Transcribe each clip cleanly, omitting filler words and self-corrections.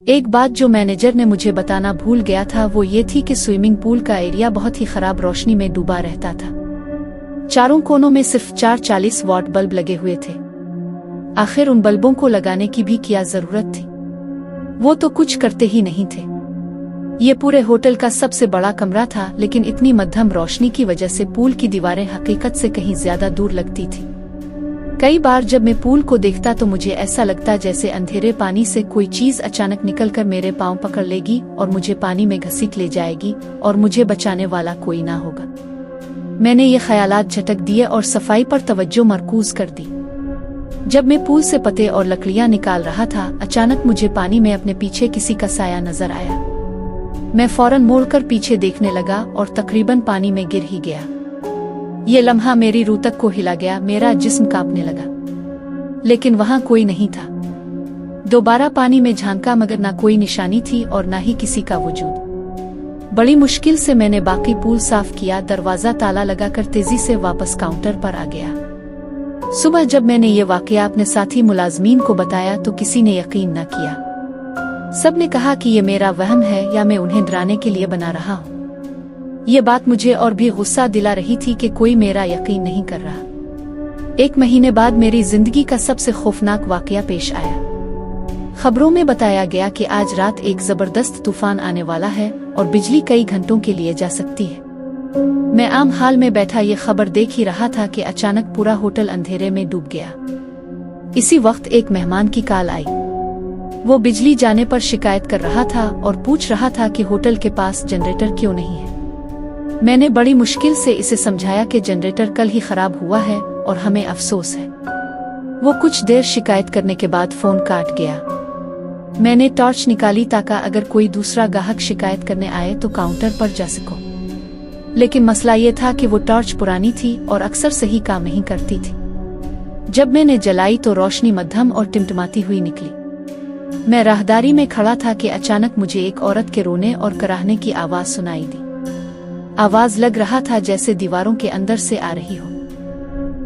एक बात जो मैनेजर ने मुझे बताना भूल गया था वो ये थी कि स्विमिंग पूल का एरिया बहुत ही खराब रोशनी में डूबा रहता था। चारों कोनों में सिर्फ 4 40 वॉट बल्ब लगे हुए थे। आखिर उन बल्बों को लगाने की भी क्या जरूरत थी? वो तो कुछ करते ही नहीं थे। ये पूरे होटल का सबसे बड़ा कमरा था, लेकिन इतनी मध्यम रोशनी की वजह से पूल की दीवारें हकीकत से कहीं ज्यादा दूर लगती थी। कई बार जब मैं पूल को देखता तो मुझे ऐसा लगता जैसे अंधेरे पानी से कोई चीज अचानक निकलकर मेरे पांव पकड़ लेगी और मुझे पानी में घसीट ले जाएगी और मुझे बचाने वाला कोई ना होगा। मैंने ये ख्यालात झटक दिए और सफाई पर तवज्जो मरकूज कर दी। जब मैं पूल से पत्ते और लकड़ियां निकाल रहा था, अचानक मुझे पानी में अपने पीछे किसी का साया नजर आया। मैं फौरन मोड़कर पीछे देखने लगा और तकरीबन पानी में गिर ही गया। ये लम्हा मेरी रूह तक को हिला गया, मेरा जिस्म कांपने लगा, लेकिन वहां कोई नहीं था। दोबारा पानी में झांका मगर ना कोई निशानी थी और ना ही किसी का वजूद। बड़ी मुश्किल से मैंने बाकी पूल साफ किया, दरवाजा ताला लगाकर तेजी से वापस काउंटर पर आ गया। सुबह जब मैंने ये वाकया अपने साथी मुलाजमीन को बताया तो किसी ने यकीन न किया। सब ने कहा कि ये मेरा वहम है या मैं उन्हें डराने के लिए बना रहा हूँ। ये बात मुझे और भी गुस्सा दिला रही थी कि कोई मेरा यकीन नहीं कर रहा। 1 महीने बाद मेरी जिंदगी का सबसे खौफनाक वाकया पेश आया। खबरों में बताया गया कि आज रात एक जबरदस्त तूफान आने वाला है और बिजली कई घंटों के लिए जा सकती है। मैं आम हाल में बैठा ये खबर देख ही रहा था कि अचानक पूरा होटल अंधेरे में डूब गया। इसी वक्त एक मेहमान की कॉल आई। वो बिजली जाने पर शिकायत कर रहा था और पूछ रहा था कि होटल के पास जनरेटर क्यों नहीं है। मैंने बड़ी मुश्किल से इसे समझाया कि जनरेटर कल ही खराब हुआ है और हमें अफसोस है। वो कुछ देर शिकायत करने के बाद फोन काट गया। मैंने टॉर्च निकाली ताकि अगर कोई दूसरा ग्राहक शिकायत करने आए तो काउंटर पर जा सको, लेकिन मसला ये था कि वो टॉर्च पुरानी थी और अक्सर सही काम नहीं करती थी। जब मैंने जलाई तो रोशनी मध्यम और टिमटिमाती हुई निकली। मैं राहदारी में खड़ा था कि अचानक मुझे एक औरत के रोने और कराहने की आवाज सुनाई दी। आवाज लग रहा था जैसे दीवारों के अंदर से आ रही हो।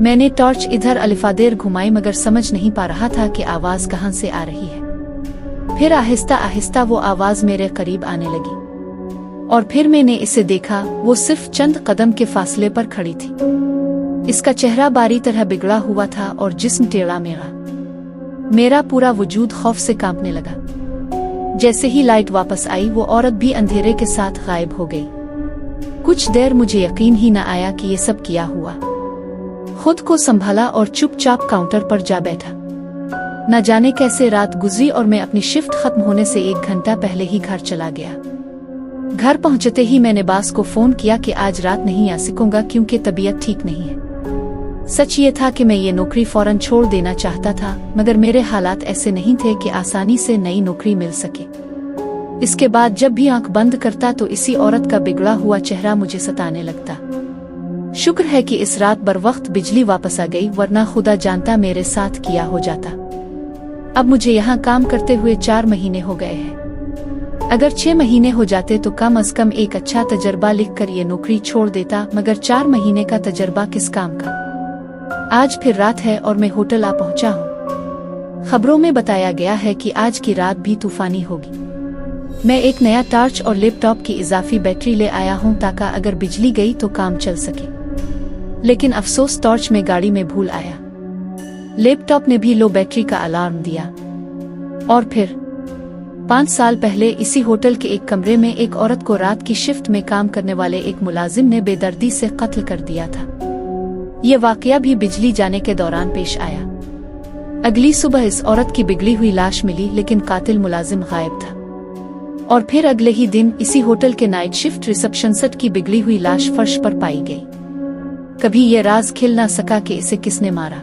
मैंने टॉर्च इधर अलिफादेर घुमाई मगर समझ नहीं पा रहा था कि आवाज कहां से आ रही है। फिर आहिस्ता आहिस्ता वो आवाज मेरे करीब आने लगी और फिर मैंने इसे देखा। वो सिर्फ चंद कदम के फासले पर खड़ी थी। इसका चेहरा बारी तरह बिगड़ा हुआ था और जिस्म टेढ़ा मेढ़ा। मेरा पूरा वजूद खौफ से कांपने लगा। जैसे ही लाइट वापस आई वो औरत भी अंधेरे के साथ गायब हो गई। कुछ देर मुझे यकीन ही न आया कि ये सब क्या हुआ। खुद को संभाला और चुपचाप काउंटर पर जा बैठा। न जाने कैसे रात गुजरी और मैं अपनी शिफ्ट खत्म होने से 1 घंटा पहले ही घर चला गया। घर पहुंचते ही मैंने बास को फोन किया कि आज रात नहीं आ सकूंगा क्योंकि तबीयत ठीक नहीं है। सच ये था कि मैं ये नौकरी फौरन छोड़ देना चाहता था, मगर मेरे हालात ऐसे नहीं थे कि आसानी से नई नौकरी मिल सके। इसके बाद जब भी आंख बंद करता तो इसी औरत का बिगड़ा हुआ चेहरा मुझे सताने लगता। शुक्र है कि इस रात बर वक्त बिजली वापस आ गई, वरना खुदा जानता मेरे साथ क्या हो जाता। अब मुझे यहाँ काम करते हुए 4 महीने हो गए हैं। अगर 6 महीने हो जाते तो कम अज कम एक अच्छा तजर्बा लिखकर ये नौकरी छोड़ देता, मगर 4 महीने का तजर्बा किस काम का। आज फिर रात है और मैं होटल आ पहुंचा हूँ। खबरों में बताया गया है कि आज की रात भी तूफानी होगी। मैं एक नया टॉर्च और लैपटॉप की इजाफी बैटरी ले आया हूँ ताकि अगर बिजली गई तो काम चल सके, लेकिन अफसोस टॉर्च में गाड़ी में भूल आया। लैपटॉप ने भी लो बैटरी का अलार्म दिया। और फिर 5 साल पहले इसी होटल के एक कमरे में एक औरत को रात की शिफ्ट में काम करने वाले एक मुलाजिम ने बेदर्दी से कत्ल कर दिया था। ये वाकया भी बिजली जाने के दौरान पेश आया। अगली सुबह इस औरत की बिगड़ी हुई लाश मिली, लेकिन कातिल मुलाजिम गायब था। और फिर अगले ही दिन इसी होटल के नाइट शिफ्ट रिसेप्शनिस्ट की बिगड़ी हुई लाश फर्श पर पाई गई। कभी ये राज खिल ना सका कि इसे किसने मारा।